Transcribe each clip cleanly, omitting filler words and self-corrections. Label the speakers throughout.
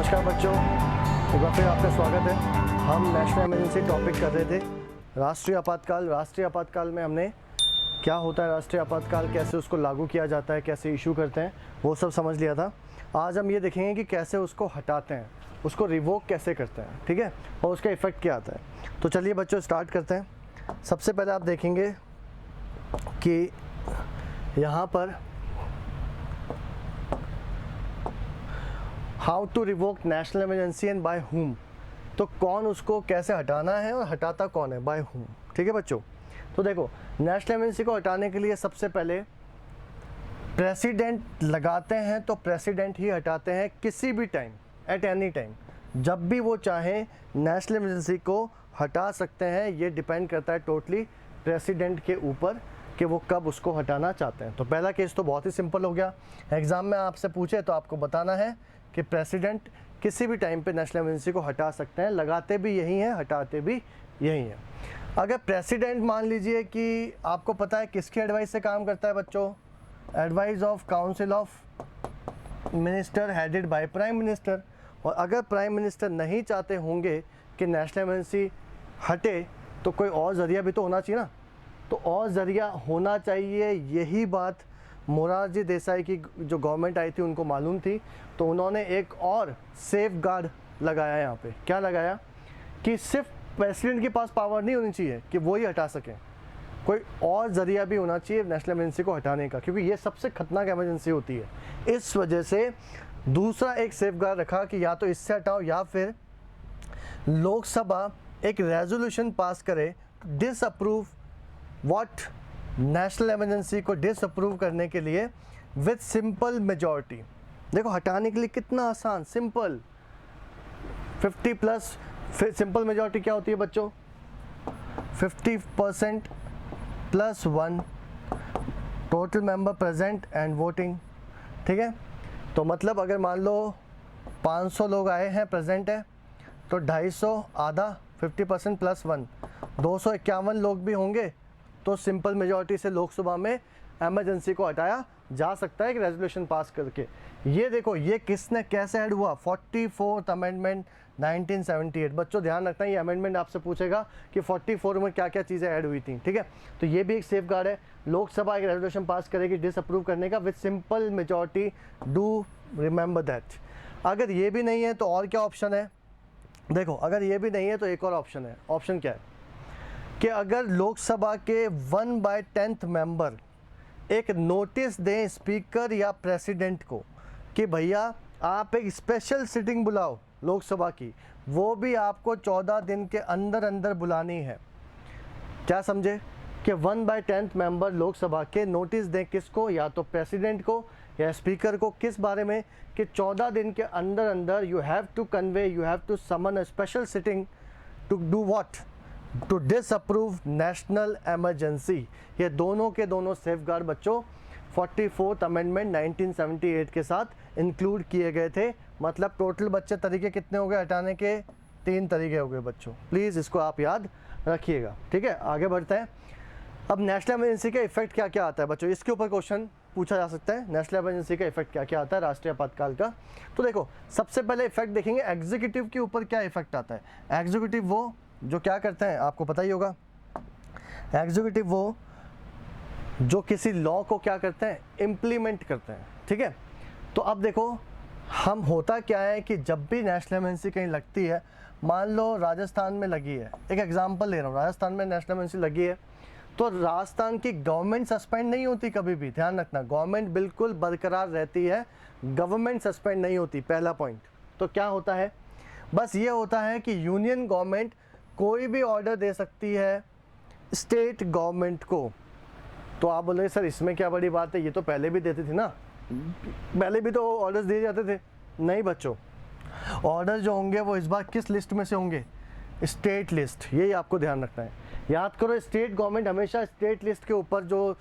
Speaker 1: नमस्कार बच्चों, एक बार फिर आपका स्वागत है। हम नेशनल इमरजेंसी टॉपिक कर रहे थे राष्ट्रीय आपातकाल। राष्ट्रीय आपातकाल में हमने क्या होता है राष्ट्रीय आपातकाल, कैसे उसको लागू किया जाता है, कैसे इशू करते हैं, वो सब समझ लिया था। आज हम ये देखेंगे कि कैसे उसको हटाते हैं, उसको रिवोक कैसे करते हैं, ठीक है, और उसका इफ़ेक्ट क्या आता है। तो चलिए बच्चों स्टार्ट करते हैं। सबसे पहले आप देखेंगे कि यहाँ पर how to revoke national emergency and by whom, तो कौन उसको कैसे हटाना है और हटाता कौन है, बाय हुम, ठीक है बच्चों। तो देखो, नेशनल इमरजेंसी को हटाने के लिए सबसे पहले प्रेसिडेंट लगाते हैं, तो प्रेसिडेंट ही हटाते हैं किसी भी टाइम, एट एनी टाइम, जब भी वो चाहें नेशनल इमरजेंसी को हटा सकते हैं। ये डिपेंड करता है टोटली प्रेसिडेंट के ऊपर कि वो कब उसको हटाना चाहते हैं। तो पहला केस तो बहुत ही सिंपल हो गया, एग्ज़ाम में आपसे पूछे तो आपको बताना है कि प्रेसिडेंट किसी भी टाइम पे नेशनल इमरजेंसी को हटा सकते हैं, लगाते भी यही हैं, हटाते भी यही हैं। अगर प्रेसिडेंट मान लीजिए कि आपको पता है किसकी एडवाइस से काम करता है बच्चों, advice of council of minister headed by prime minister. और अगर प्राइम मिनिस्टर नहीं चाहते होंगे कि नेशनल इमरजेंसी हटे तो कोई और ज़रिया भी तो होना चाहिए ना, तो और ज़रिया होना चाहिए। यही बात मोरारजी देसाई की जो गवर्नमेंट आई थी उनको मालूम थी, तो उन्होंने एक और सेफ गार्ड लगाया यहाँ पे। क्या लगाया कि सिर्फ प्रेसिडेंट के पास पावर नहीं होनी चाहिए कि वो ही हटा सकें, कोई और ज़रिया भी होना चाहिए नेशनल इमरजेंसी को हटाने का, क्योंकि ये सबसे खतरनाक इमरजेंसी होती है। इस वजह से दूसरा एक सेफ गार्ड रखा कि या तो इससे हटाओ या फिर लोकसभा एक रेजोल्यूशन पास करे डिसअप्रूव व्हाट, नेशनल इमरजेंसी को डिसअप्रूव करने के लिए विथ सिंपल मेजॉरिटी। देखो हटाने के लिए कितना आसान, सिंपल 50+। फिर सिंपल मेजॉरिटी क्या होती है बच्चों, 50% + 1 total member present and voting, ठीक है। तो मतलब अगर मान लो 500 लोग आए हैं, प्रेजेंट है, तो 250 आधा 50% + 1 251 लोग भी होंगे, तो सिंपल मेजॉरिटी से लोकसभा में इमरजेंसी को हटाया जा सकता है एक रेजोल्यूशन पास करके। ये देखो ये किसने कैसे ऐड हुआ, 44th अमेंडमेंट 1978। बच्चों ध्यान रखना, ये अमेंडमेंट आपसे पूछेगा कि 44 में क्या क्या चीज़ें ऐड हुई थी, ठीक है। तो ये भी एक सेफ गार्ड है, लोकसभा एक रेजोल्यूशन पास करेगी डिसअप्रूव करने का with simple majority, do remember that. अगर ये भी नहीं है तो और क्या ऑप्शन है, देखो अगर ये भी नहीं है तो एक और ऑप्शन है। ऑप्शन क्या है कि अगर लोकसभा के 1/10 मेंबर एक नोटिस दें स्पीकर या प्रेसिडेंट को कि भैया आप एक स्पेशल सिटिंग बुलाओ लोकसभा की, वो भी आपको 14 दिन के अंदर अंदर बुलानी है। क्या समझे कि 1/10 मेंबर लोकसभा के नोटिस दें किसको, या तो प्रेसिडेंट को या स्पीकर को, किस बारे में कि 14 दिन के अंदर अंदर you have to convene, you have to summon a special sitting to do what, to disapprove national emergency. ये दोनों के दोनों सेफ गार्ड बच्चों 44th अमेंडमेंट 1978 के साथ इंक्लूड किए गए थे। मतलब टोटल बच्चे तरीके कितने हो गए हटाने के, 3 तरीके हो गए बच्चों। प्लीज़ इसको आप याद रखिएगा, ठीक है। आगे बढ़ते हैं। अब नेशनल इमरजेंसी का इफेक्ट क्या क्या आता है बच्चों, इसके ऊपर क्वेश्चन पूछा जा सकता है। नेशनल इमरजेंसी का इफेक्ट क्या क्या आता है राष्ट्रीय आपातकाल का, तो देखो सबसे पहले इफेक्ट देखेंगे एग्जीक्यूटिव के ऊपर क्या इफेक्ट आता है। एग्जीक्यूटिव वो जो क्या करते हैं आपको पता ही होगा, एग्जीक्यूटिव वो जो किसी लॉ को क्या करते हैं, इम्प्लीमेंट करते हैं, ठीक है। तो अब देखो हम होता क्या है कि जब भी नेशनल इमरजेंसी कहीं लगती है, मान लो राजस्थान में लगी है, एक एग्जांपल ले रहा हूँ, राजस्थान में नेशनल इमरजेंसी लगी है, तो राजस्थान की गवर्नमेंट सस्पेंड नहीं होती कभी भी, ध्यान रखना, गवर्नमेंट बिल्कुल बरकरार रहती है, गवर्नमेंट सस्पेंड नहीं होती, पहला पॉइंट। तो क्या होता है, बस ये होता है कि यूनियन गवर्नमेंट कोई भी ऑर्डर दे सकती है स्टेट गवर्नमेंट को। तो आप बोले सर इसमें क्या बड़ी बात है, ये तो पहले भी देती थी ना, पहले भी तो ऑर्डर्स दिए जाते थे। नहीं बच्चों, ऑर्डर जो होंगे वो इस बार किस लिस्ट में से होंगे, स्टेट लिस्ट, यही आपको ध्यान रखना है। याद करो स्टेट गवर्नमेंट हमेशा स्टेट लिस्ट के ऊपर जो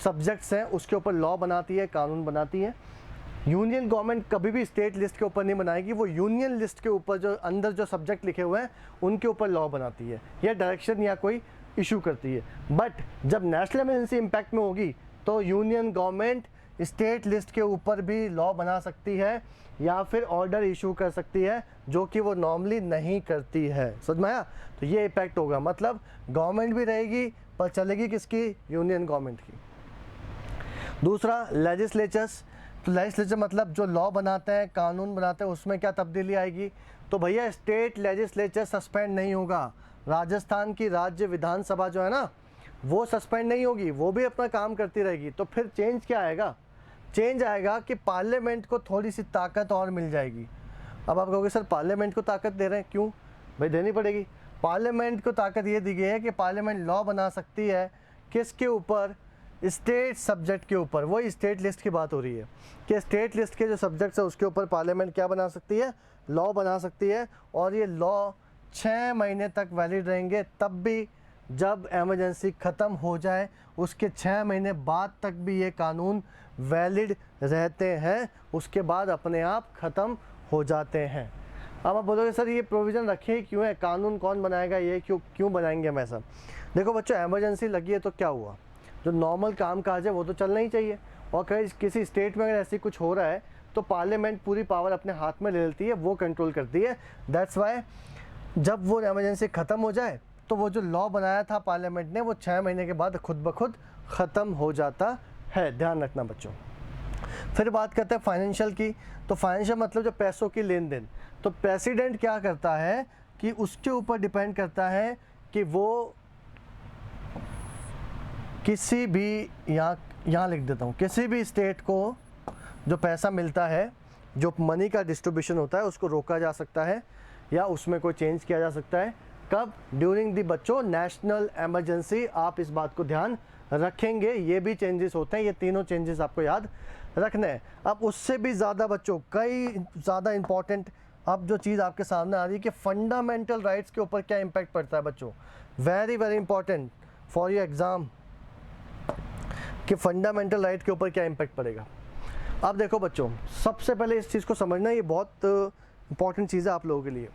Speaker 1: सब्जेक्ट्स हैं उसके ऊपर लॉ बनाती है, कानून बनाती है। यूनियन गवर्नमेंट कभी भी स्टेट लिस्ट के ऊपर नहीं बनाएगी, वो यूनियन लिस्ट के ऊपर जो अंदर जो सब्जेक्ट लिखे हुए हैं उनके ऊपर लॉ बनाती है या डायरेक्शन या कोई इशू करती है। बट जब नेशनल इमरजेंसी इम्पैक्ट में होगी तो यूनियन गवर्नमेंट स्टेट लिस्ट के ऊपर भी लॉ बना सकती है या फिर ऑर्डर इशू कर सकती है, जो कि वो नॉर्मली नहीं करती है। समझ में आया? तो ये इफेक्ट होगा, मतलब गवर्नमेंट भी रहेगी पर चलेगी किसकी? यूनियन गवर्नमेंट की। दूसरा लेजिस्लेचर्स, तो लेजिस्लेचर मतलब जो लॉ बनाते हैं, कानून बनाते हैं, उसमें क्या तब्दीली आएगी? तो भैया स्टेट लेजिस्लेचर सस्पेंड नहीं होगा। राजस्थान की राज्य विधानसभा जो है ना, वो सस्पेंड नहीं होगी, वो भी अपना काम करती रहेगी। तो फिर चेंज क्या आएगा? चेंज आएगा कि पार्लियामेंट को थोड़ी सी ताकत और मिल जाएगी। अब आप कहोगे सर पार्लियामेंट को ताकत दे रहे हैं, क्यों? भाई देनी पड़ेगी। पार्लियामेंट को ताकत ये दी गई है कि पार्लियामेंट लॉ बना सकती है किसके ऊपर? स्टेट सब्जेक्ट के ऊपर। वही स्टेट लिस्ट की बात हो रही है कि स्टेट लिस्ट के जो सब्जेक्ट्स है उसके ऊपर पार्लियामेंट क्या बना सकती है? लॉ बना सकती है। और ये लॉ 6 महीने तक वैलिड रहेंगे, तब भी जब एमरजेंसी ख़त्म हो जाए उसके 6 महीने बाद तक भी ये कानून वैलिड रहते हैं, उसके बाद अपने आप ख़त्म हो जाते हैं। अब आप बोलोगे सर ये प्रोविज़न रखे ही क्यों है, कानून कौन बनाएगा, ये क्यों बनाएंगे हम ऐसा? देखो बच्चों, एमरजेंसी लगी है तो क्या हुआ? जो नॉर्मल काम काज है वो तो चलना ही चाहिए। और कहीं किसी स्टेट में अगर ऐसी कुछ हो रहा है तो पार्लियामेंट पूरी पावर अपने हाथ में ले लेती है, वो कंट्रोल करती है। दैट्स वाई जब वो एमरजेंसी ख़त्म हो जाए तो वो जो लॉ बनाया था पार्लियामेंट ने, वो 6 महीने के बाद खुद ब खुद ख़त्म हो जाता है। ध्यान रखना बच्चों। फिर बात करते हैं फाइनेंशियल की। तो फाइनेंशियल मतलब जो पैसों की लेन देन। तो प्रेसिडेंट क्या करता है कि उसके ऊपर डिपेंड करता है कि वो किसी भी, यहाँ लिख देता हूँ, किसी भी स्टेट को जो पैसा मिलता है, जो मनी का डिस्ट्रीब्यूशन होता है, उसको रोका जा सकता है या उसमें कोई चेंज किया जा सकता है। कब? ड्यूरिंग दी बच्चों नेशनल इमरजेंसी। आप इस बात को ध्यान रखेंगे, ये भी चेंजेस होते हैं, ये तीनों चेंजेस आपको याद रखने हैं। अब उससे भी ज़्यादा बच्चों, कई ज़्यादा इंपॉर्टेंट अब जो चीज़ आपके सामने आ रही है कि फंडामेंटल राइट्स के ऊपर क्या इम्पैक्ट पड़ता है बच्चों। Very very important for your exam कि फंडामेंटल राइट के ऊपर क्या इम्पैक्ट पड़ेगा। अब देखो बच्चों, सबसे पहले इस चीज़ को समझना, ये बहुत इंपॉर्टेंट चीज़ है आप लोगों के लिए।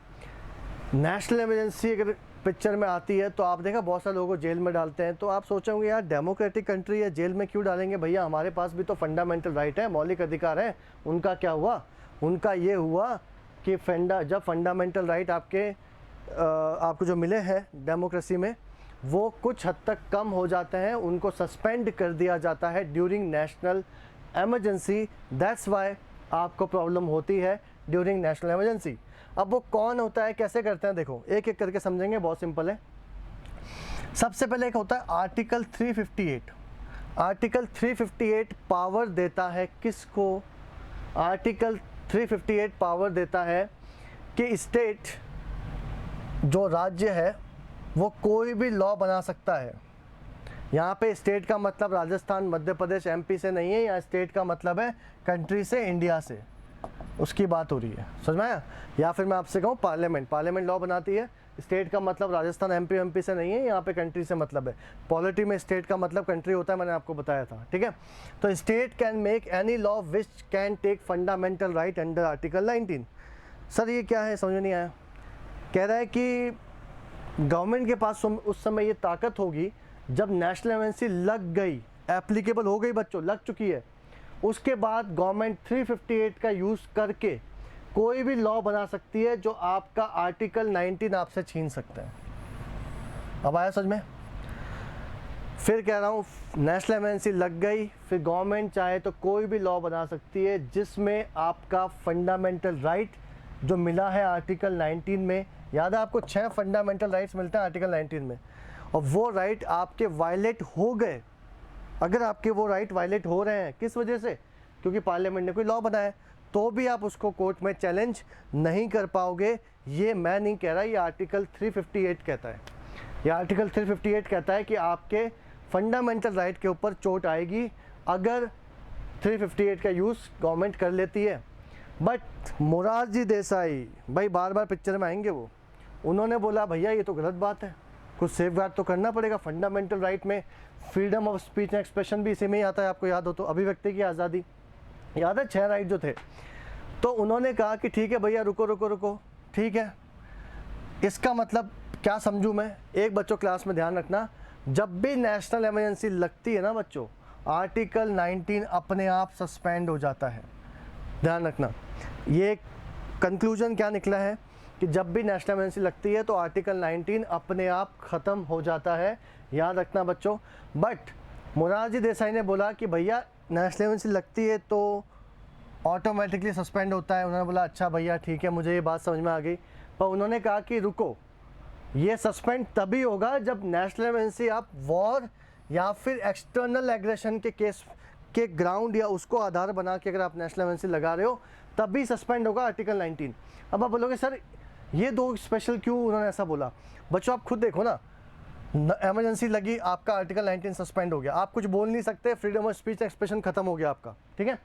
Speaker 1: नेशनल इमरजेंसी अगर पिक्चर में आती है तो आप देखा बहुत सारे लोगों को जेल में डालते हैं। तो आप सोचोगे यार डेमोक्रेटिक कंट्री है, जेल में क्यों डालेंगे? भैया हमारे पास भी तो फंडामेंटल राइट है, मौलिक अधिकार है। उनका क्या हुआ? उनका ये हुआ कि जब फंडामेंटल राइट आपको जो मिले हैं डेमोक्रेसी में, वो कुछ हद तक कम हो जाते हैं, उनको सस्पेंड कर दिया जाता है during national emergency. That's why आपको प्रॉब्लम होती है ड्यूरिंग नेशनल इमरजेंसी। अब वो कौन होता है, कैसे करते हैं, देखो एक एक करके समझेंगे, बहुत सिंपल है। सबसे पहले एक होता है आर्टिकल 358। आर्टिकल 358 पावर देता है किसको? आर्टिकल 358 पावर देता है कि स्टेट, जो राज्य है, वो कोई भी लॉ बना सकता है। यहाँ पे स्टेट का मतलब राजस्थान, मध्य प्रदेश, एमपी से नहीं है। यहाँ स्टेट का मतलब है कंट्री से, इंडिया से, उसकी बात हो रही है। समझ में आया? या फिर मैं आपसे कहूँ पार्लियामेंट लॉ बनाती है। स्टेट का मतलब राजस्थान, एमपी से नहीं है, यहाँ पे कंट्री से मतलब है। पॉलिटी में स्टेट का मतलब कंट्री होता है, मैंने आपको बताया था, ठीक है। तो state can make any law which can take fundamental right under article 19। Sir ये क्या है, समझ में नहीं आया। कह रहा है कि गवर्नमेंट के पास उस समय ये ताकत होगी जब नेशनल इमरजेंसी लग गई, एप्लीकेबल हो गई बच्चों, लग चुकी है, उसके बाद गवर्नमेंट 358 का यूज़ करके कोई भी लॉ बना सकती है जो आपका आर्टिकल 19 आपसे छीन सकता है। अब आया समझ में? फिर कह रहा हूँ, नेशनल इमरजेंसी लग गई, फिर गवर्नमेंट चाहे तो कोई भी लॉ बना सकती है जिसमें आपका फंडामेंटल राइट जो मिला है आर्टिकल 19 में, याद है आपको 6 फंडामेंटल राइट्स मिलते हैं आर्टिकल 19 में, और वो राइट आपके वायलेट हो गए। अगर आपके वो राइट वायलेट हो रहे हैं, किस वजह से? क्योंकि पार्लियामेंट ने कोई लॉ बनाया, तो भी आप उसको कोर्ट में चैलेंज नहीं कर पाओगे। ये मैं नहीं कह रहा, ये आर्टिकल 358 कहता है। ये आर्टिकल 358 कहता है कि आपके फंडामेंटल राइट के ऊपर चोट आएगी अगर 358 का यूज़ गवर्नमेंट कर लेती है। बट मोरारजी देसाई, भाई बार बार पिक्चर में आएंगे वो, उन्होंने बोला भैया ये तो गलत बात है, कुछ सेफगार्ड तो करना पड़ेगा। फंडामेंटल राइट में freedom of speech and expression भी इसी में ही आता है, आपको याद हो तो, अभिव्यक्ति की आज़ादी, याद है 6 राइट जो थे। तो उन्होंने कहा कि ठीक है भैया, रुको, ठीक है। इसका मतलब क्या समझूं मैं? एक बच्चों क्लास में ध्यान रखना, जब भी नेशनल इमरजेंसी लगती है ना बच्चों, आर्टिकल 19 अपने आप सस्पेंड हो जाता है। ध्यान रखना, ये कंक्लूजन क्या निकला है कि जब भी नेशनल इमरजेंसी लगती है तो आर्टिकल 19 अपने आप ख़त्म हो जाता है। याद रखना बच्चों। बट मोरारजी देसाई ने बोला कि भैया नेशनल इमरजेंसी लगती है तो ऑटोमेटिकली सस्पेंड होता है। उन्होंने बोला अच्छा भैया ठीक है, मुझे ये बात समझ में आ गई। पर उन्होंने कहा कि रुको, ये सस्पेंड तभी होगा जब नेशनल इमरजेंसी आप वॉर या फिर एक्सटर्नल एग्रेशन के केस के ग्राउंड या उसको आधार बना के अगर आप नेशनल इमरजेंसी लगा रहे हो तभी सस्पेंड होगा आर्टिकल 19। अब आप बोलोगे सर ये दो स्पेशल क्यों उन्होंने ऐसा बोला? बच्चों आप खुद देखो ना, इमरजेंसी लगी, आपका आर्टिकल 19 सस्पेंड हो गया, आप कुछ बोल नहीं सकते, फ्रीडम ऑफ स्पीच एक्सप्रेशन खत्म हो गया आपका, ठीक है।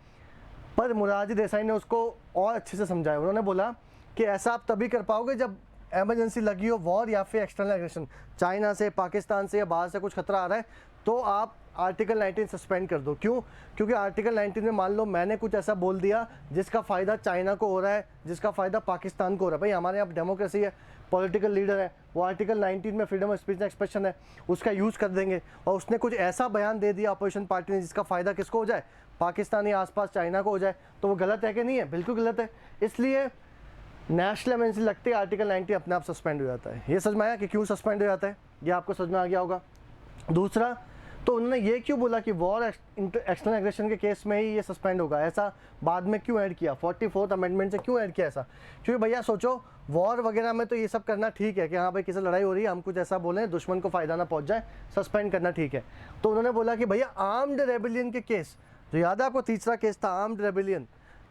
Speaker 1: पर मोरारजी देसाई ने उसको और अच्छे से समझाया। उन्होंने बोला कि ऐसा आप तभी कर पाओगे जब इमरजेंसी लगी हो, वॉर या फिर एक्सटर्नल एग्रेशन, चाइना से, पाकिस्तान से या बाहर से कुछ खतरा आ रहा है, तो आप आर्टिकल 19 सस्पेंड कर दो। क्यों? क्योंकि आर्टिकल 19 में मान लो मैंने कुछ ऐसा बोल दिया जिसका फ़ायदा चाइना को हो रहा है, जिसका फ़ायदा पाकिस्तान को हो रहा है। भाई हमारे यहाँ डेमोक्रेसी है, पॉलिटिकल लीडर है, वो आर्टिकल 19 में फ्रीडम ऑफ स्पीच एक्सप्रेशन है, उसका यूज़ कर देंगे। और उसने कुछ ऐसा बयान दे दिया अपोजिशन पार्टी ने जिसका फ़ायदा किसको हो जाए? पाकिस्तान या आसपास चाइना को हो जाए, तो वो गलत है कि नहीं है? बिल्कुल गलत है। इसलिए नेशनल इमरजेंसी लगती है आर्टिकल 19 अपने आप सस्पेंड हो जाता है। ये समझ में आया कि क्यों सस्पेंड हो जाता है? ये आपको समझ में आ गया होगा। दूसरा, तो उन्होंने ये क्यों बोला कि वॉर एक्सटर्नल एग्रेशन के केस में ही ये सस्पेंड होगा, ऐसा बाद में क्यों ऐड किया? 44th अमेंडमेंट से क्यों ऐड किया ऐसा? क्योंकि भैया सोचो, वॉर वगैरह में तो ये सब करना ठीक है कि हाँ भाई किसी लड़ाई हो रही है, हम कुछ ऐसा बोलें दुश्मन को फ़ायदा ना पहुँच जाए, सस्पेंड करना ठीक है। तो उन्होंने बोला कि भैया आर्म्ड रेबेलियन के केस, जो याद है आपको तीसरा केस था आर्म्ड रेबेलियन,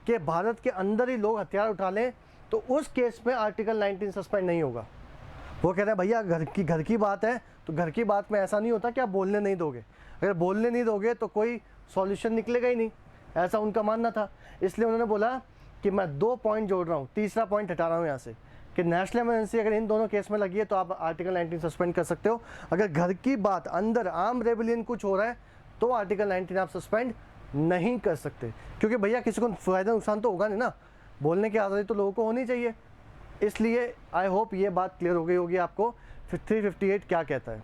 Speaker 1: कि भारत के अंदर ही लोग हथियार उठा लें, तो उस केस में आर्टिकल 19 सस्पेंड नहीं होगा। वो कह रहे हैं भैया घर की बात है, तो घर की बात में ऐसा नहीं होता कि आप बोलने नहीं दोगे। अगर बोलने नहीं दोगे तो कोई सॉल्यूशन निकलेगा ही नहीं, ऐसा उनका मानना था। इसलिए उन्होंने बोला कि मैं 2 पॉइंट जोड़ रहा हूँ, तीसरा पॉइंट हटा रहा हूँ यहाँ से, कि नेशनल इमरजेंसी अगर इन दोनों केस में लगी है तो आप आर्टिकल 19 सस्पेंड कर सकते हो। अगर घर की बात, अंदर आर्म रेबेलियन कुछ हो रहा है, तो आर्टिकल 19 आप सस्पेंड नहीं कर सकते। क्योंकि भैया किसी को फ़ायदा नुकसान तो होगा नहीं ना, बोलने की आज़ादी तो लोगों को होनी चाहिए। इसलिए आई होप ये बात क्लियर हो गई होगी आपको। फिर 358 क्या कहता है?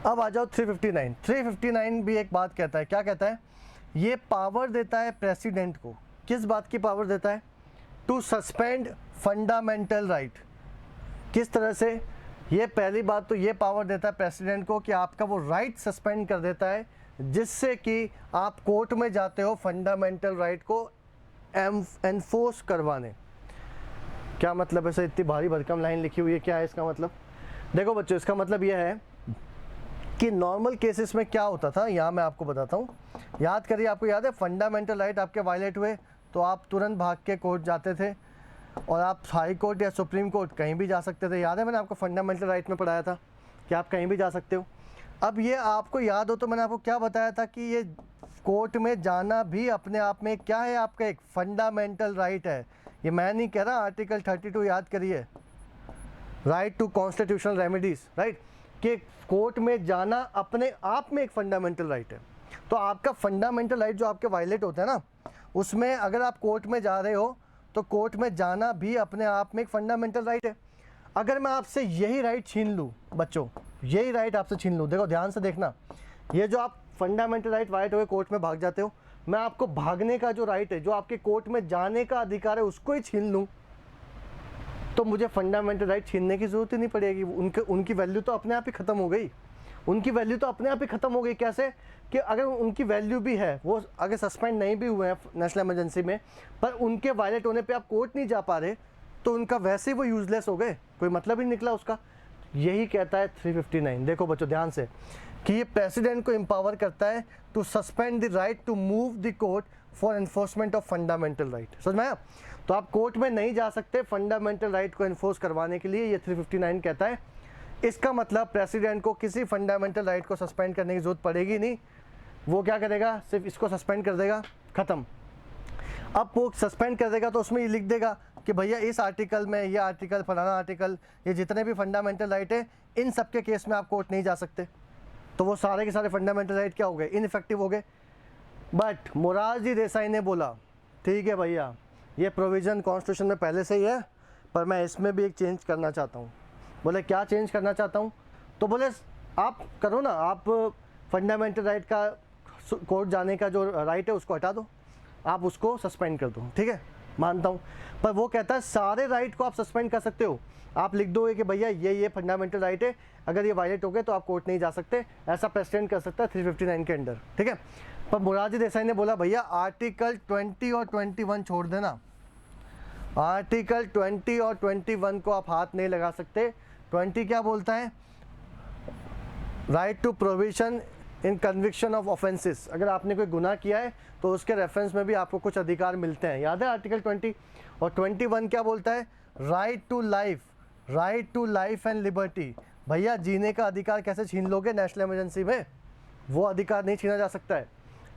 Speaker 1: अब आ जाओ 359। 359 भी एक बात कहता है। क्या कहता है? ये पावर देता है प्रेसिडेंट को। किस बात की पावर देता है? To suspend fundamental right. किस तरह से? ये पहली बात तो ये पावर देता है प्रेसिडेंट को कि आपका वो राइट सस्पेंड कर देता है, जिससे कि आप कोर्ट में जाते हो फंडामेंटल राइट को एनफोर्स करवाने। क्या मतलब है सर? इतनी भारी भरकम लाइन लिखी हुई है, क्या है इसका मतलब? देखो बच्चों, इसका मतलब यह है कि नॉर्मल केसेस में क्या होता था, यहाँ मैं आपको बताता हूँ। याद करिए, आपको याद है फंडामेंटल राइट आपके वायलेट हुए तो आप तुरंत भाग के कोर्ट जाते थे, और आप हाई कोर्ट या सुप्रीम कोर्ट कहीं भी जा सकते थे। याद है मैंने आपको फंडामेंटल राइट में पढ़ाया था कि आप कहीं भी जा सकते हो। अब ये आपको याद हो तो मैंने आपको क्या बताया था कि ये कोर्ट में जाना भी अपने आप में क्या है? आपका एक फंडामेंटल राइट है। ये मैं नहीं कह रहा, आर्टिकल 32 याद करिए, right to constitutional remedies, right, कि कोर्ट में जाना अपने आप में एक फंडामेंटल राइट है। तो आपका फंडामेंटल राइट जो आपके वायलेट होते हैं ना, उसमें अगर आप कोर्ट में जा रहे हो तो कोर्ट में जाना भी अपने आप में एक फंडामेंटल राइट है। अगर मैं आपसे यही राइट छीन लूँ बच्चों, यही राइट आपसे छीन लूँ, देखो ध्यान से देखना, ये जो आप फंडामेंटल राइट वायलेट होकर कोर्ट में भाग जाते हो, मैं आपको भागने का जो राइट है, जो आपके कोर्ट में जाने का अधिकार है, उसको ही छीन लूँ, तो मुझे फंडामेंटल राइट छीनने की ज़रूरत ही नहीं पड़ेगी। उनकी वैल्यू तो अपने आप ही ख़त्म हो गई। उनकी वैल्यू तो अपने आप ही ख़त्म हो गई। कैसे? कि अगर उनकी वैल्यू भी है, वो अगर सस्पेंड नहीं भी हुए हैं नेशनल इमरजेंसी में, पर उनके वायलेट होने पे आप कोर्ट नहीं जा पा रहे, तो उनका वैसे ही वो यूज़लेस हो गए, कोई मतलब ही नहीं निकला उसका। यही कहता है 359। देखो बच्चों ध्यान से, कि ये प्रेसिडेंट को एम्पावर करता है to suspend the right to move the court for enforcement of fundamental right. समझ में आया? तो आप कोर्ट में नहीं जा सकते फंडामेंटल राइट को एनफोर्स करवाने के लिए, ये 359 कहता है। इसका मतलब प्रेसिडेंट को किसी फंडामेंटल राइट को सस्पेंड करने की जरूरत पड़ेगी नहीं। वो क्या करेगा? सिर्फ इसको सस्पेंड कर देगा, ख़त्म। अब वो सस्पेंड कर देगा तो उसमें ये लिख देगा कि भैया इस आर्टिकल में, ये आर्टिकल, फलाना आर्टिकल, ये जितने भी फंडामेंटल राइट है, इन सब के केस में आप कोर्ट नहीं जा सकते। तो वो सारे के सारे फंडामेंटल राइट क्या हो गए? इनइफेक्टिव हो गए। बट मोरारजी देसाई ने बोला ठीक है भैया, ये प्रोविज़न कॉन्स्टिट्यूशन में पहले से ही है, पर मैं इसमें भी एक चेंज करना चाहता हूँ। बोले क्या चेंज करना चाहता हूँ? तो बोले आप करो ना, आप फंडामेंटल राइट का कोर्ट जाने का जो राइट है उसको हटा दो, आप उसको सस्पेंड कर दो, ठीक है, मानता हूँ। पर वो कहता है सारे राइट को आप सस्पेंड कर सकते हो। आप लिख दोगे कि भैया ये फंडामेंटल राइट है, अगर ये वायलेट हो गए तो आप कोर्ट नहीं जा सकते, ऐसा प्रेसिडेंट कर सकता है 359 के अंडर, ठीक है। पर मोरारजी देसाई ने बोला भैया आर्टिकल 20 और 21 छोड़ देना, आर्टिकल 20 और 21 को आप हाथ नहीं लगा सकते। 20 क्या बोलता है? Right to provision in conviction of offences, अगर आपने कोई गुनाह किया है तो उसके रेफरेंस में भी आपको कुछ अधिकार मिलते हैं, याद है आर्टिकल 20। और 21 क्या बोलता है? Right to life, right to life and liberty. भैया जीने का अधिकार कैसे छीन लोगे नेशनल इमरजेंसी में? वो अधिकार नहीं छीना जा सकता है।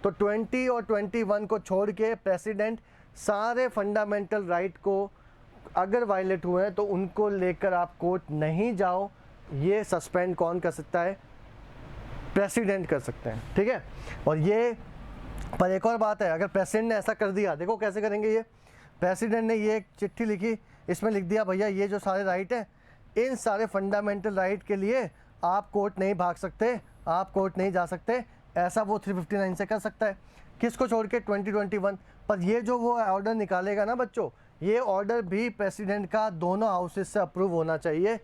Speaker 1: तो 20 और 21 को छोड़ के प्रेसिडेंट सारे फंडामेंटल राइट को अगर वायलेट हुए हैं तो उनको लेकर आप कोर्ट नहीं जाओ, ये सस्पेंड कौन कर सकता है? प्रेसिडेंट कर सकते हैं, ठीक है। और ये पर एक और बात है, अगर प्रेसिडेंट ने ऐसा कर दिया, देखो कैसे करेंगे ये। प्रेसिडेंट ने ये एक चिट्ठी लिखी, इसमें लिख दिया भैया ये जो सारे राइट हैं, इन सारे फंडामेंटल राइट के लिए आप कोर्ट नहीं भाग सकते, आप कोर्ट नहीं जा सकते, ऐसा वो 359 से कर सकता है। किसको छोड़ के? 2021। पर ये जो वो ऑर्डर निकालेगा ना बच्चों, ये ऑर्डर भी प्रेसिडेंट का दोनों हाउसेस से अप्रूव होना चाहिए,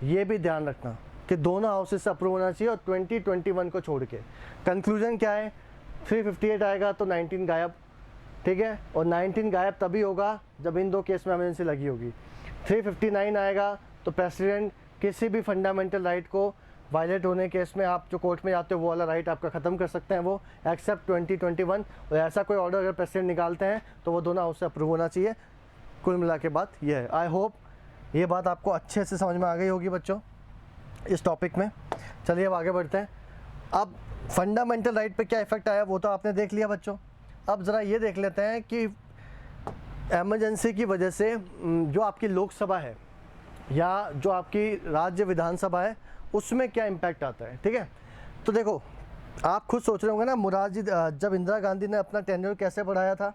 Speaker 1: ये भी ध्यान रखना कि दोनों हाउसेस से अप्रूव होना चाहिए। और 2021 को छोड़ के कंक्लूजन क्या है? 358 आएगा तो 19 गायब, ठीक है। और 19 गायब तभी होगा जब इन दो केस में इमरजेंसी लगी होगी। 359 आएगा तो प्रेसिडेंट किसी भी फंडामेंटल राइट को वायलेट होने केस में आप जो कोर्ट में जाते हो वो वाला राइट आपका ख़त्म कर सकते हैं वो, एक्सेप्ट 2021। और ऐसा कोई ऑर्डर अगर प्रेसिडेंट निकालते हैं तो वो दोनों हाउस से अप्रूव होना चाहिए। कुल मिला के बात ये है। आई होप ये बात आपको अच्छे से समझ में आ गई होगी बच्चों इस टॉपिक में। चलिए अब आगे बढ़ते हैं। अब फंडामेंटल राइट पे क्या इफेक्ट आया वो तो आपने देख लिया बच्चों। अब ज़रा ये देख लेते हैं कि एमरजेंसी की वजह से जो आपकी लोकसभा है या जो आपकी राज्य विधानसभा है उसमें क्या इम्पैक्ट आता है, ठीक है। तो देखो आप खुद सोच रहे होंगे ना, मोरारजी जब इंदिरा गांधी ने अपना टेन्योर कैसे बढ़ाया था,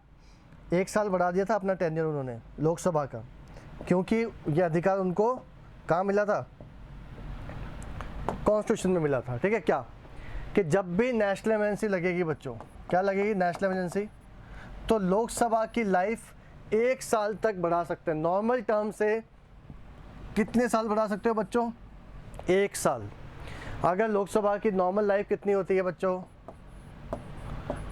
Speaker 1: 1 साल बढ़ा दिया था अपना टेन्योर उन्होंने लोकसभा का, क्योंकि ये अधिकार उनको कहाँ मिला था? कॉन्स्टिट्यूशन में मिला था, ठीक है। क्या कि जब भी नेशनल इमरजेंसी लगेगी बच्चों, क्या लगेगी नेशनल इमरजेंसी, तो लोकसभा की लाइफ 1 साल तक बढ़ा सकते हैं। नॉर्मल टर्म से कितने साल बढ़ा सकते हो बच्चों? 1 साल। अगर लोकसभा की नॉर्मल लाइफ कितनी होती है बच्चों?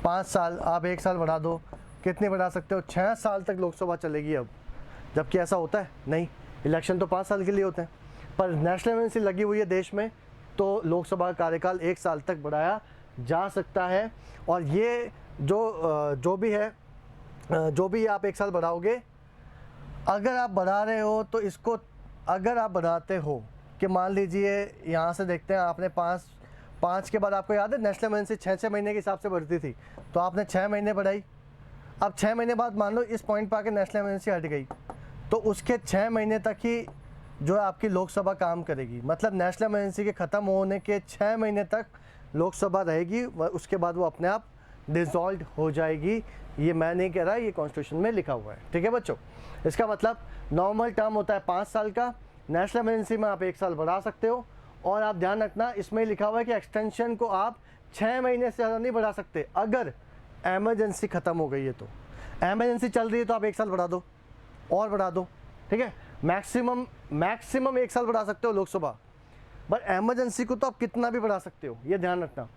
Speaker 1: 5 साल, आप 1 साल बढ़ा दो, कितने बढ़ा सकते हो? 6 साल तक लोकसभा चलेगी अब। जबकि ऐसा होता है नहीं, इलेक्शन तो 5 साल के लिए होते हैं। पर नेशनल इमरजेंसी लगी हुई है देश में तो लोकसभा का कार्यकाल 1 साल तक बढ़ाया जा सकता है। और ये जो भी है, जो भी आप 1 साल बढ़ाओगे, अगर आप बढ़ा रहे हो तो इसको, अगर आप बढ़ाते हो कि मान लीजिए यहाँ से देखते हैं आपने 5 के बाद आपको याद है नेशनल इमरजेंसी 6 महीने के हिसाब से बढ़ती थी, तो आपने 6 महीने बढ़ाई। अब 6 महीने बाद मान लो इस पॉइंट पर आके नेशनल इमरजेंसी हट गई, तो उसके 6 महीने तक ही जो है आपकी लोकसभा काम करेगी। मतलब नेशनल इमरजेंसी के ख़त्म होने के 6 महीने तक लोकसभा रहेगी, उसके बाद वो अपने आप डिसॉल्व हो जाएगी। ये मैं नहीं कह रहा, ये कॉन्स्टिट्यूशन में लिखा हुआ है, ठीक है बच्चों। इसका मतलब नॉर्मल टर्म होता है 5 साल का, नेशनल इमरजेंसी में आप 1 साल बढ़ा सकते हो। और आप ध्यान रखना इसमें लिखा हुआ है कि एक्सटेंशन को आप 6 महीने से ज़्यादा नहीं बढ़ा सकते अगर एमरजेंसी ख़त्म हो गई है। तो एमरजेंसी चल रही है तो आप 1 साल बढ़ा दो और बढ़ा दो, ठीक है। मैक्सिमम 1 साल बढ़ा सकते हो लोकसभा, बट एमरजेंसी को तो आप कितना भी बढ़ा सकते हो, ये ध्यान रखना।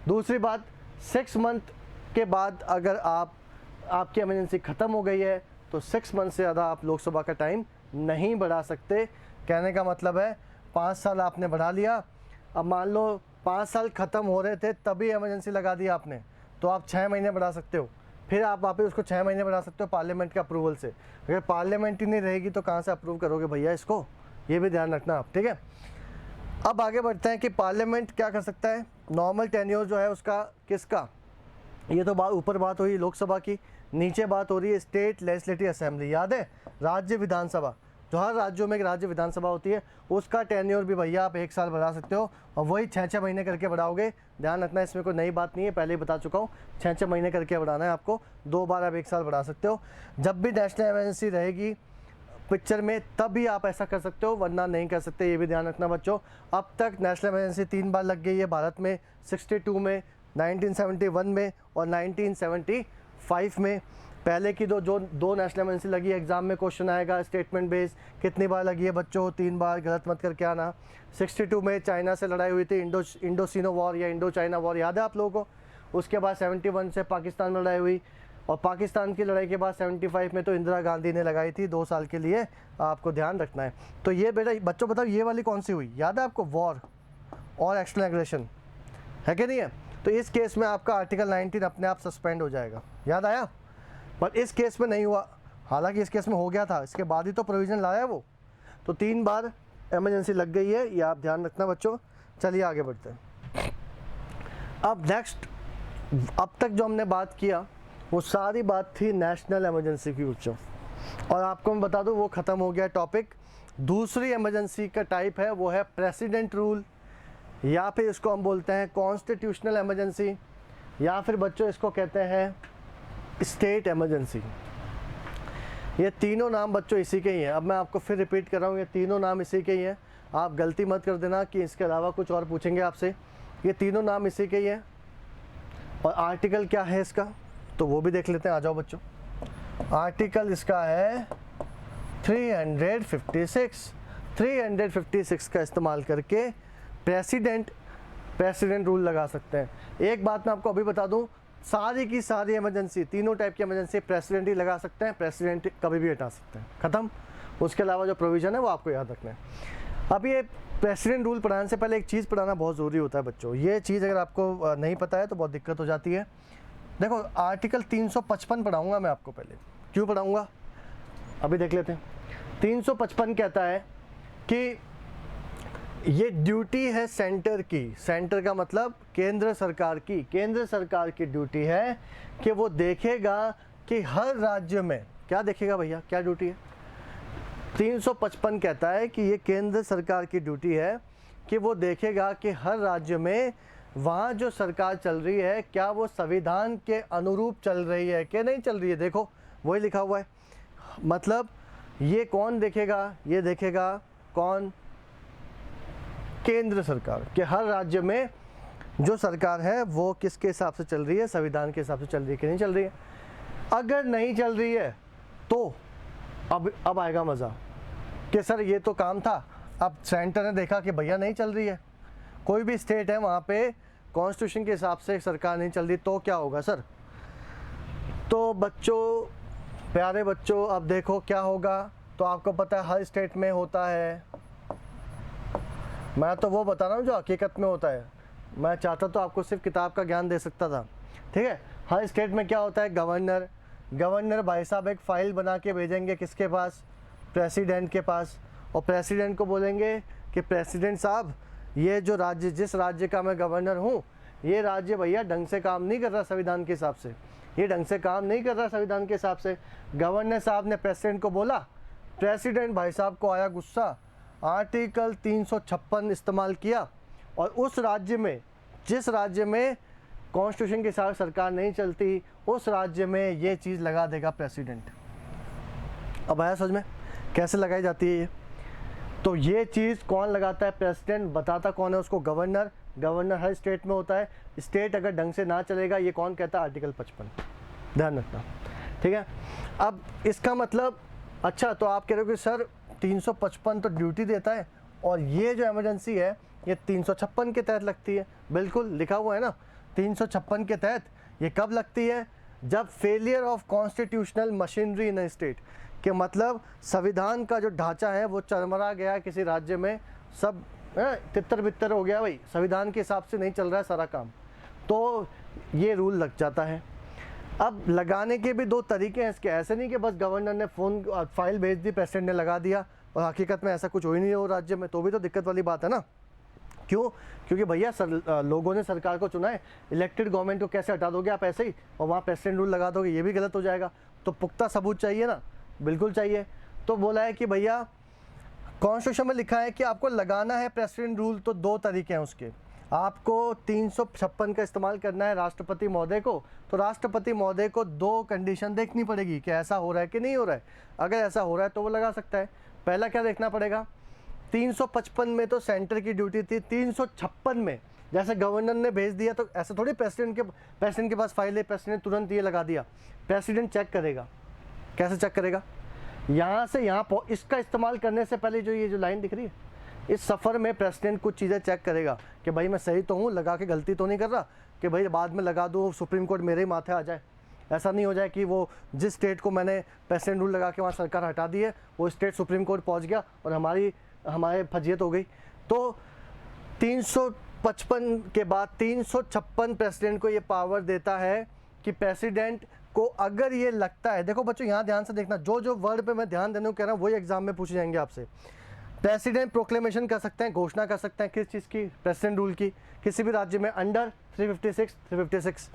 Speaker 1: दूसरी बात, 6 मंथ के बाद अगर आपकी एमरजेंसी ख़त्म हो गई है तो 6 मंथ से ज़्यादा आप लोकसभा का टाइम नहीं बढ़ा सकते। कहने का मतलब है 5 साल आपने बढ़ा लिया, अब मान लो 5 साल ख़त्म हो रहे थे तभी एमरजेंसी लगा दी आपने, तो आप 6 महीने बढ़ा सकते हो। फिर आप वापस उसको 6 महीने बढ़ा सकते हो पार्लियामेंट के अप्रूवल से। अगर पार्लियामेंट ही नहीं रहेगी तो कहाँ से अप्रूव करोगे भैया इसको, ये भी ध्यान रखना आप, ठीक है। अब आगे बढ़ते हैं कि पार्लियामेंट क्या कर सकता है। नॉर्मल टेन्योर जो है उसका किसका, ये तो ऊपर बात हुई लोकसभा की, नीचे बात हो रही है स्टेट लेजिस्लेटिव असेंबली। याद है राज्य विधानसभा, जो हर राज्यों में एक राज्य विधानसभा होती है, उसका टेन्योर भी भैया आप 1 साल बढ़ा सकते हो और वही 6 महीने करके बढ़ाओगे। ध्यान रखना इसमें कोई नई बात नहीं है, पहले ही बता चुका हूँ, 6 महीने करके बढ़ाना है आपको, 2 बार आप 1 साल बढ़ा सकते हो। जब भी नेशनल इमरजेंसी रहेगी पिक्चर में तभी आप ऐसा कर सकते हो, वरना नहीं कर सकते, ये भी ध्यान रखना बच्चों। अब तक नेशनल इमरजेंसी 3 बार लग गई है भारत में, 62 में, 1971 में और 1975 में। पहले की दो नेशनल इमरजेंसी लगी, एग्जाम में क्वेश्चन आएगा स्टेटमेंट बेस, कितनी बार लगी है बच्चों, 3 बार, गलत मत करके आना। 62 में चाइना से लड़ाई हुई थी, इंडो-चीनो वॉर या इंडो चाइना वॉर, याद है आप लोगों को। उसके बाद 71 से पाकिस्तान में लड़ाई हुई, और पाकिस्तान की लड़ाई के बाद 75 में तो इंदिरा गांधी ने लगाई थी 2 साल के लिए, आपको ध्यान रखना है। तो ये बेटा बच्चों बताओ ये वाली कौन सी हुई, याद है आपको, वॉर और एक्सटर्नल एग्रेशन, है कि नहीं है। तो इस केस में आपका आर्टिकल 19 अपने आप सस्पेंड हो जाएगा, याद आया। पर इस केस में नहीं हुआ, हालांकि इस केस में हो गया था, इसके बाद ही तो प्रोविज़न लाया वो। तो 3 बार इमरजेंसी लग गई है, ये आप ध्यान रखना बच्चों। चलिए आगे बढ़ते हैं। अब नेक्स्ट, अब तक जो हमने बात किया वो सारी बात थी नेशनल इमरजेंसी की बच्चों, और आपको मैं बता दूं वो ख़त्म हो गया टॉपिक। दूसरी इमरजेंसी का टाइप है वो है प्रेसिडेंट रूल, या फिर इसको हम बोलते हैं कॉन्स्टिट्यूशनल इमरजेंसी, या फिर बच्चों इसको कहते हैं स्टेट इमरजेंसी। ये तीनों नाम बच्चों इसी के ही हैं। अब मैं आपको फिर रिपीट कर रहा हूँ, ये तीनों नाम इसी के ही हैं। आप गलती मत कर देना कि इसके अलावा कुछ और पूछेंगे आपसे। ये तीनों नाम इसी के ही हैं। और आर्टिकल क्या है इसका, तो वो भी देख लेते हैं, आ जाओ बच्चों। आर्टिकल इसका है 356। 356 का इस्तेमाल करके प्रेसिडेंट रूल लगा सकते हैं। एक बात मैं आपको अभी बता दूं, सारी की सारी इमरजेंसी, तीनों टाइप की इमरजेंसी प्रेसिडेंट ही लगा सकते हैं, प्रेसिडेंट कभी भी हटा सकते हैं, ख़त्म। उसके अलावा जो प्रोविज़न है वो आपको याद रखना है। अब ये प्रेसिडेंट रूल पढ़ाने से पहले एक चीज़ पढ़ाना बहुत ज़रूरी होता है बच्चों। ये चीज़ अगर आपको नहीं पता है तो बहुत दिक्कत हो जाती है। देखो आर्टिकल 355 पढ़ाऊँगा मैं आपको, पहले क्यों पढ़ाऊँगा अभी देख लेते हैं। 355 कहता है कि ये ड्यूटी है सेंटर की, सेंटर का मतलब केंद्र सरकार की, केंद्र सरकार की ड्यूटी है कि वो देखेगा कि हर राज्य में, क्या देखेगा भैया, क्या ड्यूटी है। 355 कहता है कि ये केंद्र सरकार की ड्यूटी है कि वो देखेगा कि हर राज्य में वहाँ जो सरकार चल रही है क्या वो संविधान के अनुरूप चल रही है कि नहीं चल रही है। देखो वही लिखा हुआ है, मतलब ये कौन देखेगा, ये देखेगा कौन, केंद्र सरकार, कि हर राज्य में जो सरकार है वो किसके हिसाब से चल रही है, संविधान के हिसाब से चल रही है कि नहीं चल रही है। अगर नहीं चल रही है तो अब आएगा मज़ा कि सर ये तो काम था, अब सेंटर ने देखा कि भैया नहीं चल रही है, कोई भी स्टेट है वहाँ पे कॉन्स्टिट्यूशन के हिसाब से सरकार नहीं चल रही, तो क्या होगा सर। तो बच्चों, प्यारे बच्चों, अब देखो क्या होगा। तो आपको पता है हर स्टेट में होता है, मैं तो वो बता रहा हूँ जो हकीकत में होता है। मैं चाहता तो आपको सिर्फ किताब का ज्ञान दे सकता था, ठीक है। हर स्टेट में क्या होता है, गवर्नर भाई साहब एक फ़ाइल बना के भेजेंगे किसके पास, प्रेसिडेंट के पास, और प्रेसिडेंट को बोलेंगे कि प्रेसिडेंट साहब ये जो राज्य, जिस राज्य का मैं गवर्नर हूँ, ये राज्य भैया ढंग से काम नहीं कर रहा संविधान के हिसाब से, ये ढंग से काम नहीं कर रहा संविधान के हिसाब से। गवर्नर साहब ने प्रेसिडेंट को बोला, प्रेसिडेंट भाई साहब को आया गुस्सा, आर्टिकल 356 इस्तेमाल किया, और उस राज्य में, जिस राज्य में कॉन्स्टिट्यूशन के हिसाब से सरकार नहीं चलती, उस राज्य में ये चीज़ लगा देगा प्रेसिडेंट। अब आया समझ में कैसे लगाई जाती है ये। तो ये चीज़ कौन लगाता है, प्रेसिडेंट। बताता कौन है उसको, गवर्नर। गवर्नर हर स्टेट में होता है। स्टेट अगर ढंग से ना चलेगा, ये कौन कहता है, आर्टिकल 55, ध्यान रखना, ठीक है। अब इसका मतलब, अच्छा तो आप कह रहे हो कि सर 355 तो ड्यूटी देता है और ये जो इमरजेंसी है ये 356 के तहत लगती है। बिल्कुल लिखा हुआ है ना, 356 के तहत। ये कब लगती है, जब failure of constitutional machinery in state, के मतलब संविधान का जो ढांचा है वो चरमरा गया किसी राज्य में, सब तितर बितर हो गया भाई, संविधान के हिसाब से नहीं चल रहा है सारा काम, तो ये रूल लग जाता है। अब लगाने के भी 2 तरीके हैं इसके, ऐसे नहीं कि बस गवर्नर ने फाइल भेज दी, प्रेसिडेंट ने लगा दिया और हकीकत में ऐसा कुछ हो ही नहीं हो राज्य में, तो भी तो दिक्कत वाली बात है ना। क्यों, क्योंकि भैया लोगों ने सरकार को चुना है, इलेक्टेड गवर्नमेंट को कैसे हटा दोगे आप ऐसे ही और वहाँ प्रेसिडेंट रूल लगा दोगे, ये भी गलत हो जाएगा। तो पुख्ता सबूत चाहिए ना, बिल्कुल चाहिए। तो बोला है कि भैया कॉन्स्टिट्यूशन में लिखा है कि आपको लगाना है प्रेसिडेंट रूल, तो 2 तरीके हैं उसके। आपको 356 का इस्तेमाल करना है राष्ट्रपति महोदय को, तो राष्ट्रपति महोदय को 2 कंडीशन देखनी पड़ेगी कि ऐसा हो रहा है कि नहीं हो रहा है। अगर ऐसा हो रहा है तो वो लगा सकता है। पहला क्या देखना पड़ेगा, 355 में तो सेंटर की ड्यूटी थी, 356 में जैसे गवर्नर ने भेज दिया तो ऐसे थोड़ी प्रेसिडेंट के पास फाइल है, प्रेसिडेंट तुरंत ये लगा दिया। प्रेसिडेंट चेक करेगा। कैसे चेक करेगा? यहाँ से यहाँ इसका इस्तेमाल करने से पहले जो ये जो लाइन दिख रही है, इस सफ़र में प्रेसिडेंट कुछ चीज़ें चेक करेगा कि भाई मैं सही तो हूँ, लगा के गलती तो नहीं कर रहा कि भाई बाद में लगा दूँ सुप्रीम कोर्ट मेरे ही माथे आ जाए। ऐसा नहीं हो जाए कि वो जिस स्टेट को मैंने प्रेसिडेंट रूल लगा के वहाँ सरकार हटा दी है, वो स्टेट सुप्रीम कोर्ट पहुँच गया और हमारे फजीयत हो गई। तो 355 के बाद 356 प्रेसिडेंट को ये पावर देता है कि प्रेसिडेंट को अगर ये लगता है, देखो बच्चों यहाँ ध्यान से देखना, जो वर्ड पे मैं ध्यान देने को कह रहा हूँ वही एग्जाम में पूछे जाएंगे आपसे। प्रेसिडेंट प्रोक्लेमेशन कर सकते हैं, घोषणा कर सकते हैं किस चीज़ की? प्रेसिडेंट रूल की, किसी भी राज्य में अंडर 356।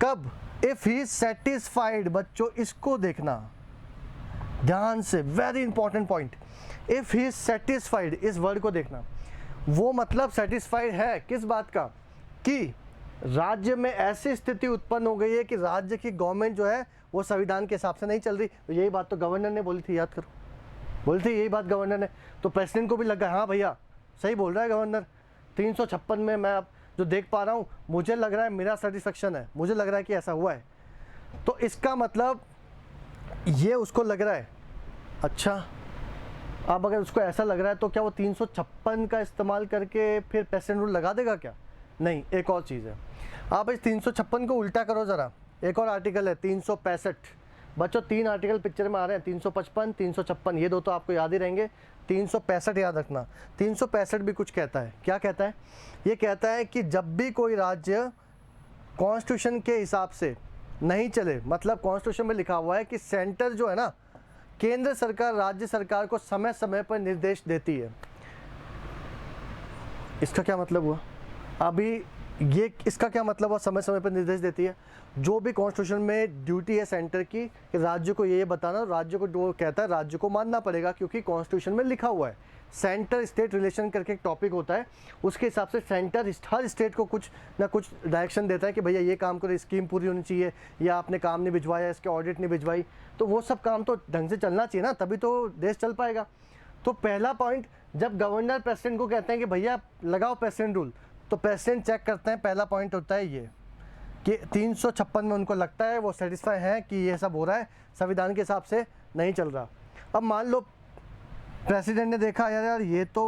Speaker 1: कब? If he satisfied. बच्चों इसको देखना ध्यान से, very important point. If he satisfied, इस वर्ड को देखना, वो मतलब सेटिस्फाइड है किस बात का? कि राज्य में ऐसी स्थिति उत्पन्न हो गई है कि राज्य की गवर्नमेंट जो है वो संविधान के हिसाब से नहीं चल रही। तो यही बात तो गवर्नर ने बोली थी, याद करो, बोली थी यही बात गवर्नर ने। तो प्रेसिडेंट को भी लगा हाँ भैया सही बोल रहा है गवर्नर, 356 में मैं अब जो देख पा रहा हूँ, मुझे लग रहा है मेरा सेटिस्फेक्शन है, मुझे लग रहा है कि ऐसा हुआ है। तो इसका मतलब ये उसको लग रहा है। अच्छा, अब अगर उसको ऐसा लग रहा है तो क्या वो 356 का इस्तेमाल करके फिर प्रेसिडेंट रूल लगा देगा क्या? नहीं, एक और चीज़ है। आप इस 356 को उल्टा करो ज़रा, एक और आर्टिकल है 365। बच्चों 3 आर्टिकल पिक्चर में आ रहे हैं, 355, 356, ये दो तो आपको याद ही रहेंगे। 365 याद रखना। 365 भी कुछ कहता है। क्या कहता है? ये कहता है कि जब भी कोई राज्य कॉन्स्टिट्यूशन के हिसाब से नहीं चले, मतलब कॉन्स्टिट्यूशन में लिखा हुआ है कि सेंटर जो है ना, केंद्र सरकार राज्य सरकार को समय समय पर निर्देश देती है। इसका क्या मतलब हुआ? अभी ये इसका क्या मतलब हुआ समय समय पर निर्देश देती है? जो भी कॉन्स्टिट्यूशन में ड्यूटी है सेंटर की कि राज्य को ये बताना, राज्य को जो कहता है राज्य को मानना पड़ेगा, क्योंकि कॉन्स्टिट्यूशन में लिखा हुआ है। सेंटर स्टेट रिलेशन करके एक टॉपिक होता है, उसके हिसाब से सेंटर हर स्टेट को कुछ ना कुछ डायरेक्शन देता है कि भैया ये काम करो, स्कीम पूरी होनी चाहिए, या आपने काम नहीं भिजवाया, इसके ऑडिट नहीं भिजवाई, तो वो सब काम तो ढंग से चलना चाहिए ना, तभी तो देश चल पाएगा। तो पहला पॉइंट, जब गवर्नर प्रेसिडेंट को कहते हैं कि भैया लगाओ प्रेसिडेंट रूल, तो प्रेसिडेंट चेक करते हैं। पहला पॉइंट होता है ये कि 356 में उनको लगता है, वो सेटिस्फाई है कि ये सब हो रहा है, संविधान के हिसाब से नहीं चल रहा। अब मान लो प्रेसिडेंट ने देखा यार ये तो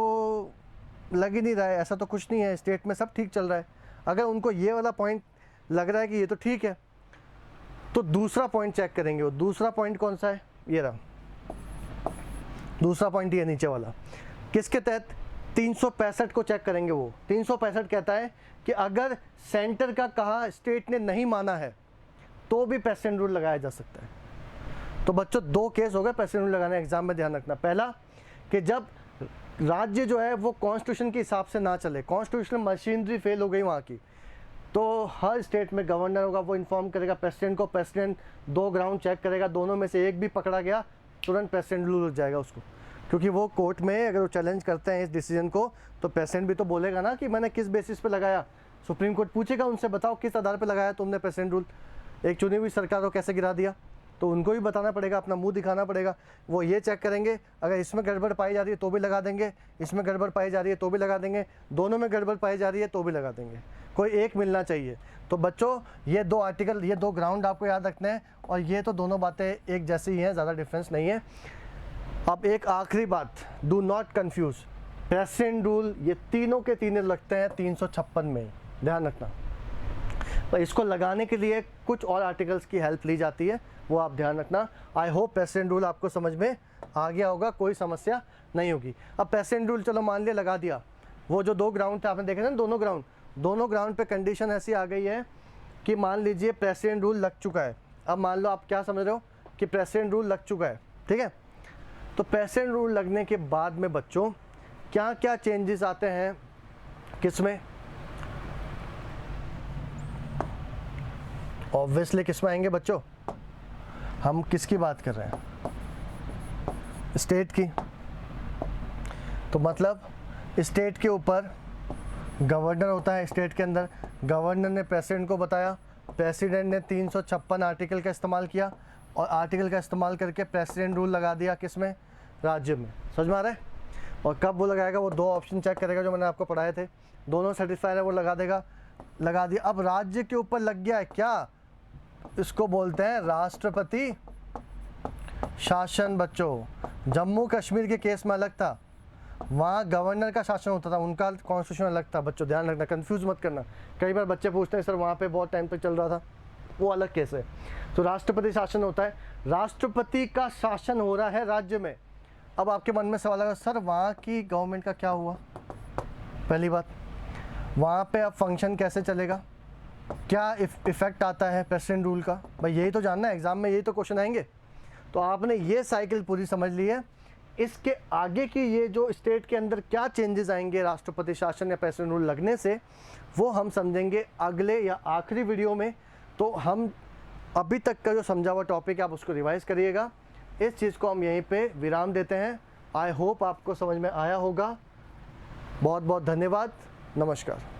Speaker 1: लग ही नहीं रहा है, ऐसा तो कुछ नहीं है, स्टेट में सब ठीक चल रहा है। अगर उनको ये वाला पॉइंट लग रहा है कि ये तो ठीक है, तो दूसरा पॉइंट चेक करेंगे। वो दूसरा पॉइंट कौन सा है? ये रहा दूसरा पॉइंट, ये नीचे वाला। किसके तहत? 365 को चेक करेंगे। वो 365 कहता है कि अगर सेंटर का कहा स्टेट ने नहीं माना है तो भी प्रेसिडेंट रूल लगाया जा सकता है। तो बच्चों 2 केस हो गए प्रेसिडेंट रूल लगाने, एग्जाम में ध्यान रखना। पहला कि जब राज्य जो है वो कॉन्स्टिट्यूशन के हिसाब से ना चले, कॉन्स्टिट्यूशनल मशीनरी फेल हो गई वहाँ की, तो हर स्टेट में गवर्नर होगा, वो इन्फॉर्म करेगा प्रेसिडेंट को। प्रेसिडेंट 2 ग्राउंड चेक करेगा, दोनों में से एक भी पकड़ा गया तुरंत प्रेसिडेंट रूल हो जाएगा उसको, क्योंकि वो कोर्ट में अगर वो चैलेंज करते हैं इस डिसीजन को, तो प्रेसिडेंट भी तो बोलेगा ना कि मैंने किस बेसिस पे लगाया। सुप्रीम कोर्ट पूछेगा उनसे, बताओ किस आधार पे लगाया तुमने प्रेसिडेंट रूल, एक चुनी हुई सरकार को कैसे गिरा दिया। तो उनको भी बताना पड़ेगा, अपना मुंह दिखाना पड़ेगा। वो ये चेक करेंगे, अगर इसमें गड़बड़ पाई जा रही है तो भी लगा देंगे, इसमें गड़बड़ पाई जा रही है तो भी लगा देंगे, दोनों में गड़बड़ पाई जा रही है तो भी लगा देंगे, कोई एक मिलना चाहिए। तो बच्चों ये 2 आर्टिकल, ये 2 ग्राउंड आपको याद रखने हैं, और ये तो दोनों बातें एक जैसी ही हैं, ज़्यादा डिफरेंस नहीं है। अब एक आखिरी बात, do not confuse, president rule ये तीनों के तीनों लगते हैं 356 में, ध्यान रखना। पर इसको लगाने के लिए कुछ और आर्टिकल्स की हेल्प ली जाती है, वो आप ध्यान रखना। आई होप प्रेसिडेंट रूल आपको समझ में आ गया होगा, कोई समस्या नहीं होगी। अब प्रेसिडेंट रूल चलो मान लिया लगा दिया, वो जो 2 ग्राउंड थे आपने देखे ना, दोनों ग्राउंड पे कंडीशन ऐसी आ गई है कि मान लीजिए प्रेसिडेंट रूल लग चुका है। अब मान लो आप क्या समझ रहे हो कि प्रेसिडेंट रूल लग चुका है, ठीक है। तो प्रेसिडेंट रूल लगने के बाद में बच्चों क्या क्या चेंजेस आते हैं, किसमें? ऑब्वियसली किसमें आएंगे बच्चों? हम किसकी बात कर रहे हैं? स्टेट की। तो मतलब स्टेट के ऊपर गवर्नर होता है, स्टेट के अंदर गवर्नर ने प्रेसिडेंट को बताया, प्रेसिडेंट ने 356 आर्टिकल का इस्तेमाल किया, और आर्टिकल का इस्तेमाल करके प्रेसिडेंट रूल लगा दिया किसमें? राज्य में। समझ में आ रहा है? और कब वो लगाएगा, वो 2 ऑप्शन चेक करेगा जो मैंने आपको पढ़ाए थे, दोनों सेटिस्फाई है वो लगा देगा, लगा दिया। अब राज्य के ऊपर लग गया है क्या, इसको बोलते हैं राष्ट्रपति शासन। बच्चों जम्मू कश्मीर के केस में अलग था, वहाँ गवर्नर का शासन होता था, उनका कॉन्स्टिट्यूशन अलग था। बच्चों ध्यान रखना, कंफ्यूज मत करना। कई बार बच्चे पूछते हैं सर वहाँ पे बहुत टाइम तक चल रहा था, वो अलग केस है। तो राष्ट्रपति शासन होता है, राष्ट्रपति का शासन हो रहा है राज्य में। अब आपके मन में सवाल आएगा सर वहाँ की गवर्नमेंट का क्या हुआ। पहली बात, वहाँ पे अब फंक्शन कैसे चलेगा, क्या इफेक्ट आता है प्रेसिडेंट रूल का, भाई यही तो जानना है, एग्जाम में यही तो क्वेश्चन आएंगे। तो आपने ये साइकिल पूरी समझ ली है। इसके आगे की ये जो स्टेट के अंदर क्या चेंजेस आएंगे राष्ट्रपति शासन या प्रेसिडेंट रूल लगने से, वो हम समझेंगे अगले या आखिरी वीडियो में। तो हम अभी तक का जो समझा हुआ टॉपिक है आप उसको रिवाइज करिएगा। इस चीज़ को हम यहीं पे विराम देते हैं। आई होप आपको समझ में आया होगा। बहुत बहुत धन्यवाद, नमस्कार।